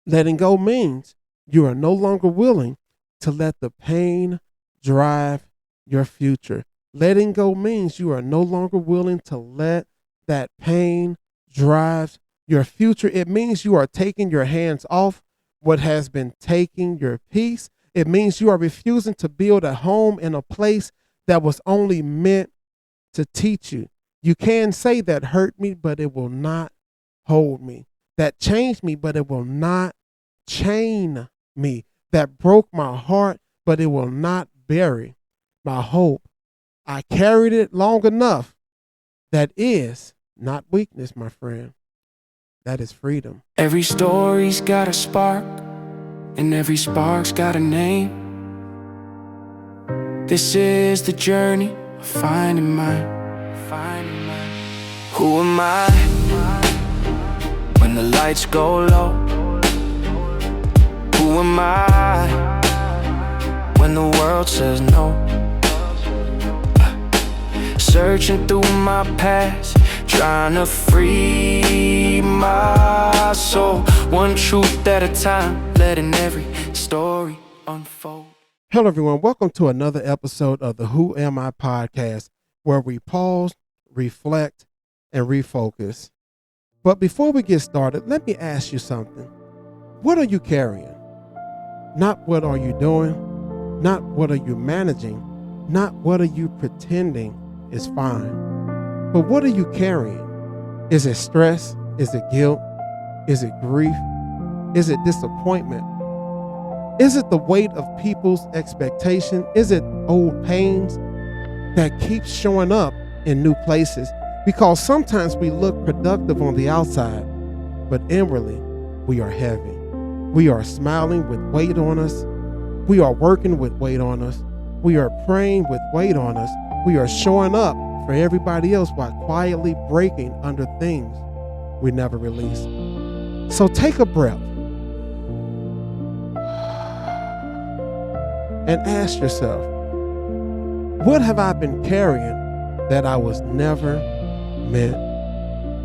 Letting go means you are no longer willing to let the pain drive your future. Letting go means you are no longer willing to let that pain drive your future. It means you are taking your hands off what has been taking your peace. It means you are refusing to build a home in a place that was only meant to teach you. You can say that hurt me, but it will not hold me. That changed me, but it will not chain me. That broke my heart, but it will not bury my hope. I carried it long enough. That is not weakness, my friend. That is freedom. Every story's got a spark, and every spark's got a name. This is the journey of finding mine. Who am I when the lights go low? Who am I when the world says no? Searching through my past, trying to free my soul, one truth at a time, letting every story unfold. Hello, everyone. Welcome to another episode of the Who Am I podcast, where we pause, reflect, and refocus. But before we get started, let me ask you something. What are you carrying? Not what are you doing, not what are you managing, not what are you pretending is fine, but what are you carrying? Is it stress? Is it guilt? Is it grief? Is it disappointment? Is it the weight of people's expectation? Is it old pains that keep showing up in new places? Because sometimes we look productive on the outside, but inwardly we are heavy. We are smiling with weight on us. We are working with weight on us. We are praying with weight on us. We are showing up for everybody else while quietly breaking under things we never released. So take a breath and ask yourself, what have I been carrying that I was never meant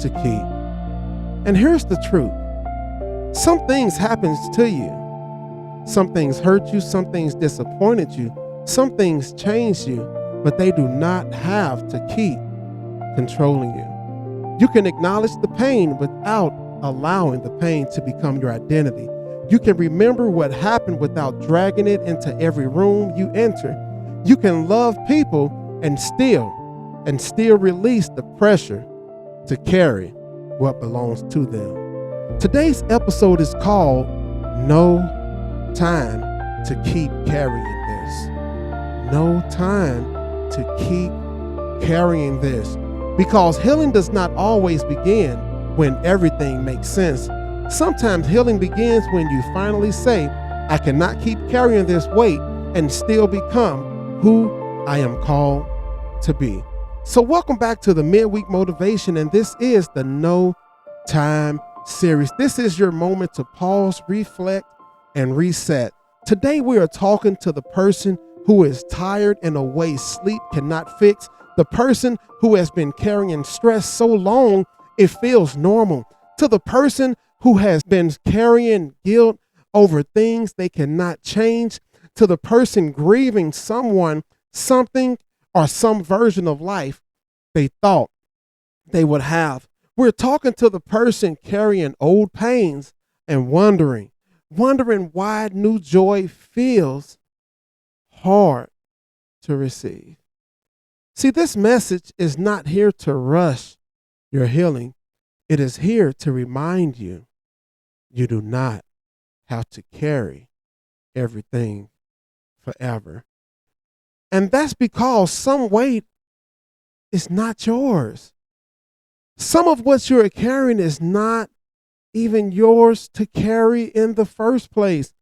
to keep? And here's the truth. Some things happen to you. Some things hurt you. Some things disappointed you. Some things changed you, but they do not have to keep controlling you. You can acknowledge the pain without allowing the pain to become your identity. You can remember what happened without dragging it into every room you enter. You can love people and still release the pressure to carry what belongs to them. Today's episode is called No Time to Keep Carrying This. No time to keep carrying this. Because healing does not always begin when everything makes sense. Sometimes healing begins when you finally say, I cannot keep carrying this weight and still become who I am called to be. So welcome back to the Midweek Motivation, and this is the No Time series. This is your moment to pause, reflect, and reset. Today we are talking to the person who is tired in a way sleep cannot fix, the person who has been carrying stress so long it feels normal, to the person who has been carrying guilt over things they cannot change, to the person grieving someone, something, or some version of life they thought they would have. We're talking to the person carrying old pains and wondering why new joy feels hard to receive. See, this message is not here to rush your healing. It is here to remind you you do not have to carry everything forever. And that's because some weight is not yours. Some of what you're carrying is not even yours to carry in the first place.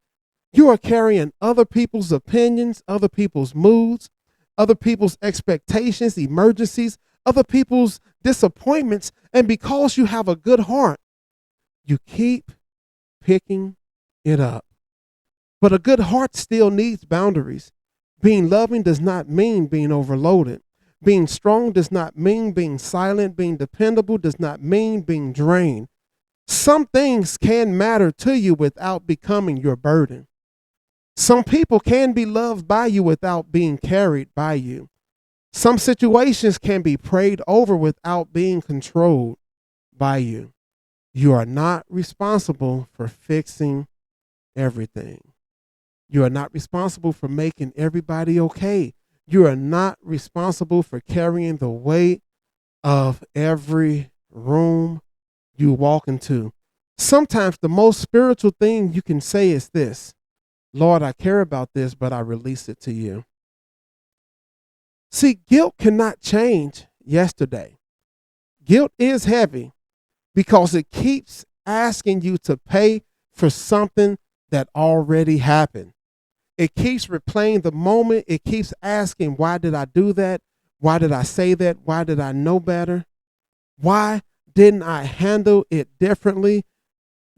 You are carrying other people's opinions, other people's moods, other people's expectations, emergencies, other people's disappointments. And because you have a good heart, you keep picking it up. But a good heart still needs boundaries. Being loving does not mean being overloaded. Being strong does not mean being silent. Being dependable does not mean being drained. Some things can matter to you without becoming your burden. Some people can be loved by you without being carried by you. Some situations can be prayed over without being controlled by you. You are not responsible for fixing everything. You are not responsible for making everybody okay. You are not responsible for carrying the weight of every room you walk into. Sometimes the most spiritual thing you can say is this: Lord, I care about this, but I release it to you. See, guilt cannot change yesterday. Guilt is heavy because it keeps asking you to pay for something that already happened. It keeps replaying the moment. It keeps asking, why did I do that? Why did I say that? Why did I know better? Why didn't I handle it differently?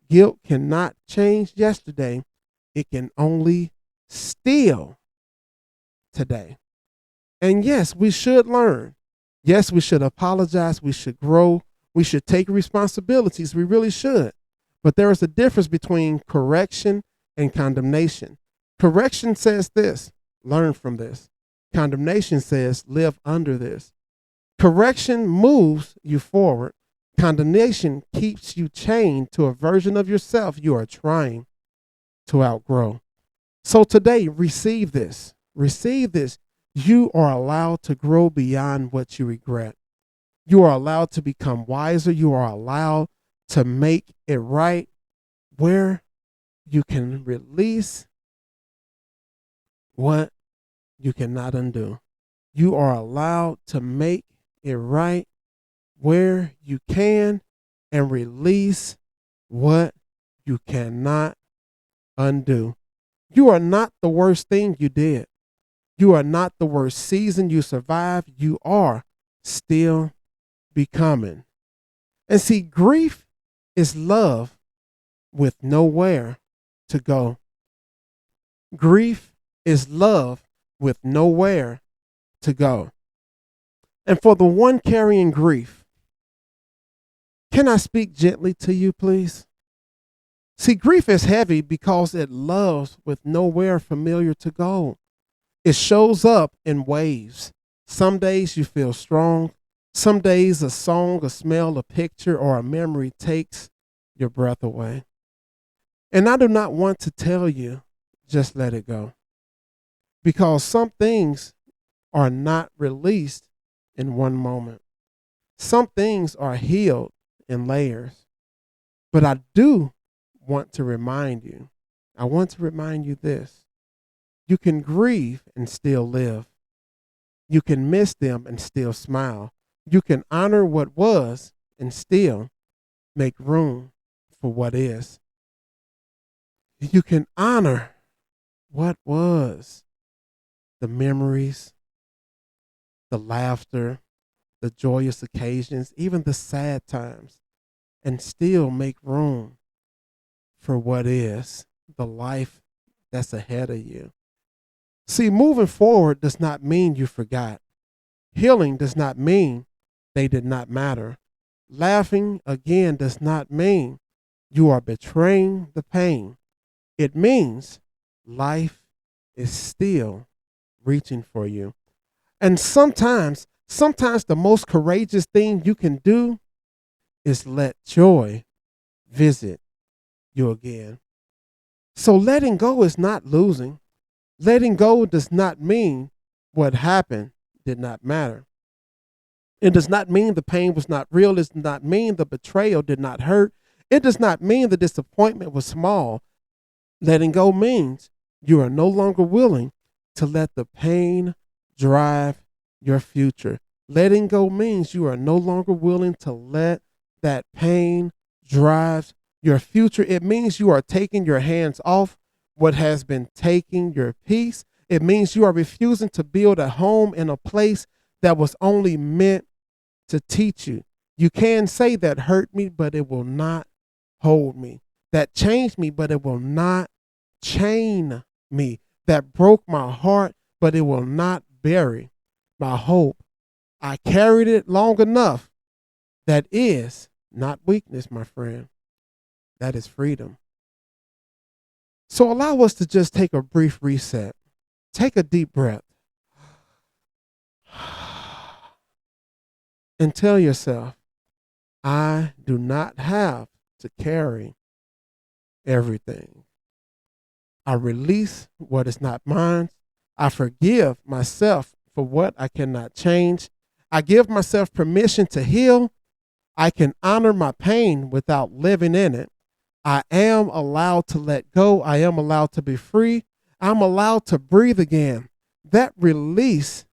Guilt cannot change yesterday. It can only steal today. And yes, we should learn. Yes, we should apologize. We should grow. We should take responsibilities. We really should. But there is a difference between correction and condemnation. Correction says this: learn from this. Condemnation says live under this. Correction moves you forward. Condemnation keeps you chained to a version of yourself you are trying to outgrow. So today, receive this. Receive this. You are allowed to grow beyond what you regret. You are allowed to become wiser. You are allowed to make it right where you can release what you cannot undo. You are allowed to make it right where you can and release what you cannot undo. You are not the worst thing you did. You are not the worst season you survived. You are still becoming. And see, grief is love with nowhere to go. Grief is love with nowhere to go. And for the one carrying grief, can I speak gently to you, please? See, grief is heavy because it loves with nowhere familiar to go. It shows up in waves. Some days you feel strong. Some days a song, a smell, a picture, or a memory takes your breath away. And I do not want to tell you, just let it go. Because some things are not released in one moment. Some things are healed in layers. But I do want to remind you, I want to remind you this: you can grieve and still live. You can miss them and still smile. You can honor what was and still make room for what is. You can honor what was, the memories, the laughter, the joyous occasions, even the sad times, and still make room for what is, the life that's ahead of you. See, moving forward does not mean you forgot. Healing does not mean they did not matter. Laughing again does not mean you are betraying the pain. It means life is still reaching for you. And sometimes the most courageous thing you can do is let joy visit you again. So letting go is not losing. Letting go does not mean what happened did not matter. It does not mean the pain was not real. It does not mean the betrayal did not hurt. It does not mean the disappointment was small. Letting go means you are no longer willing to let the pain drive your future. Letting go means you are no longer willing to let that pain drive your future. It means you are taking your hands off what has been taking your peace. It means you are refusing to build a home in a place that was only meant to teach you. You can say that hurt me, but it will not hold me. That changed me, but it will not chain me. That broke my heart, but it will not bury my hope. I carried it long enough. That is not weakness, my friend. That is freedom. So allow us to just take a brief reset. Take a deep breath and tell yourself, I do not have to carry everything. I release what is not mine. I forgive myself for what I cannot change. I give myself permission to heal. I can honor my pain without living in it. I am allowed to let go. I am allowed to be free. I'm allowed to breathe again. That release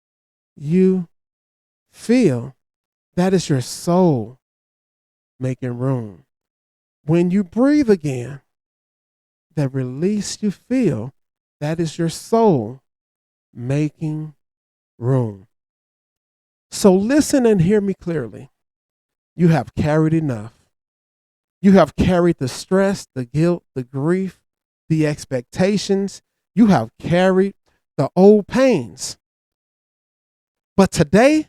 you feel, that is your soul making room. When you breathe again, that release you feel, that is your soul making room. So listen and hear me clearly. You have carried enough. You have carried the stress, the guilt, the grief, the expectations. You have carried the old pains. But today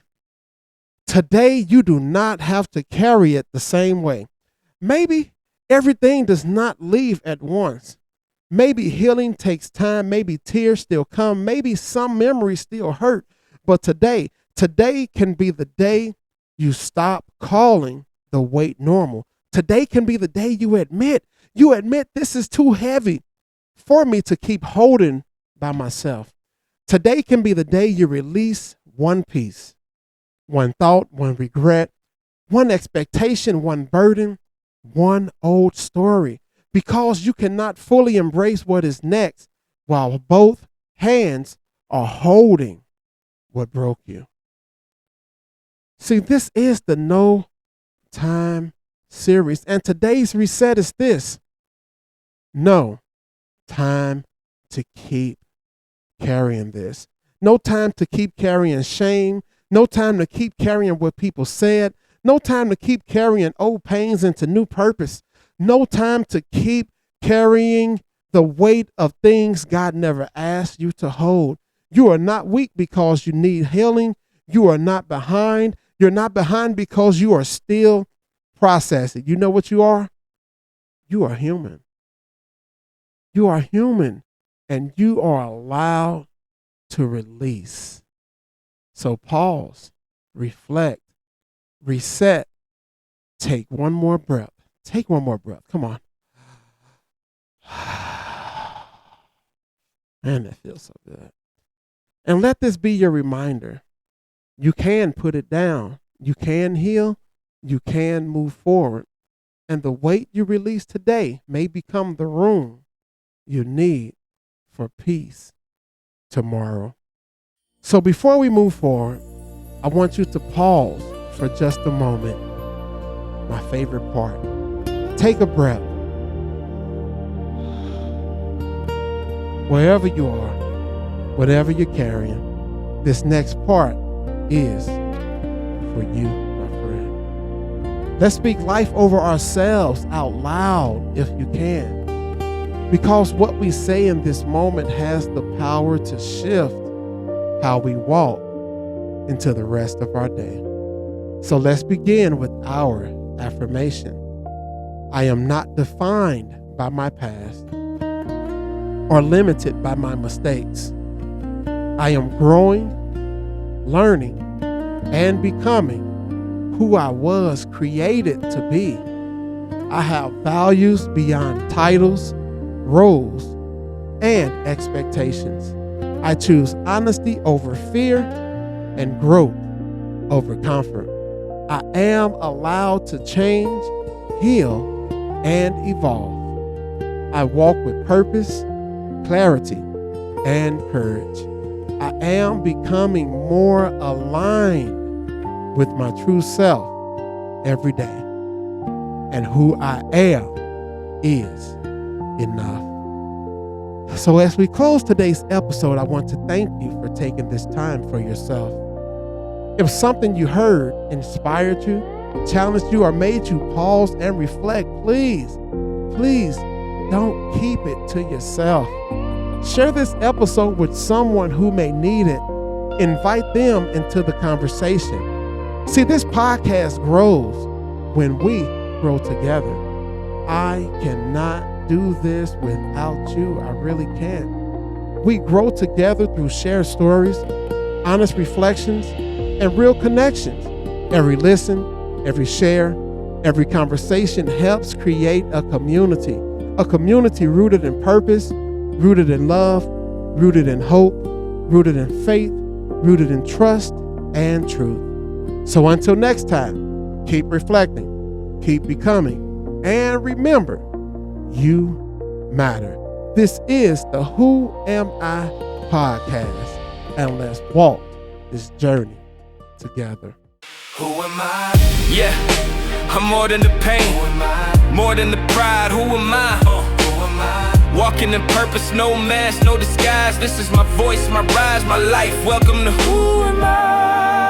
you do not have to carry it the same way. Maybe everything does not leave at once. Maybe healing takes time. Maybe tears still come. Maybe some memories still hurt. But today can be the day you stop calling the weight normal. Today can be the day you admit this is too heavy for me to keep holding by myself. Today can be the day you release one piece, one thought, one regret, one expectation, one burden, one old story, because you cannot fully embrace what is next while both hands are holding what broke you. See, this is the No Time series, and today's reset is this: no time to keep carrying this. No time to keep carrying shame. No time to keep carrying what people said. No time to keep carrying old pains into new purpose. No time to keep carrying the weight of things God never asked you to hold. You are not weak because you need healing. You are not behind. You're not behind because you are still processing. You know what you are? You are human. You are human, and you are allowed to release. So pause, reflect, reset, take one more breath. Take one more breath. Come on. Man, that feels so good. And let this be your reminder. You can put it down. You can heal. You can move forward. And the weight you release today may become the room you need for peace tomorrow. So before we move forward, I want you to pause for just a moment. My favorite part. Take a breath. Wherever you are, whatever you're carrying, this next part is for you, my friend. Let's speak life over ourselves out loud if you can. Because what we say in this moment has the power to shift how we walk into the rest of our day. So let's begin with our affirmation. I am not defined by my past or limited by my mistakes. I am growing, learning, and becoming who I was created to be. I have values beyond titles, roles, and expectations. I choose honesty over fear and growth over comfort. I am allowed to change, heal, and evolve. I walk with purpose, clarity, and courage. I am becoming more aligned with my true self every day. And who I am is enough. So as we close today's episode, I want to thank you for taking this time for yourself. If something you heard inspired you, challenged you, or made you pause and reflect, please don't keep it to yourself. Share this episode with someone who may need it. Invite them into the conversation. See, this podcast grows when we grow together. I cannot do this without you. I really can't. We grow together through shared stories, honest reflections, and real connections. Every listen, every share, every conversation helps create a community rooted in purpose, rooted in love, rooted in hope, rooted in faith, rooted in trust and truth. So until next time, keep reflecting, keep becoming, and remember, you matter. This is the Who Am I podcast, and let's walk this journey together. Who am I? Yeah, I'm more than the pain, more than the pride. Who am I? Who am I? Walking in purpose, no mask, no disguise. This is my voice, my rise, my life. Welcome to Who Am I?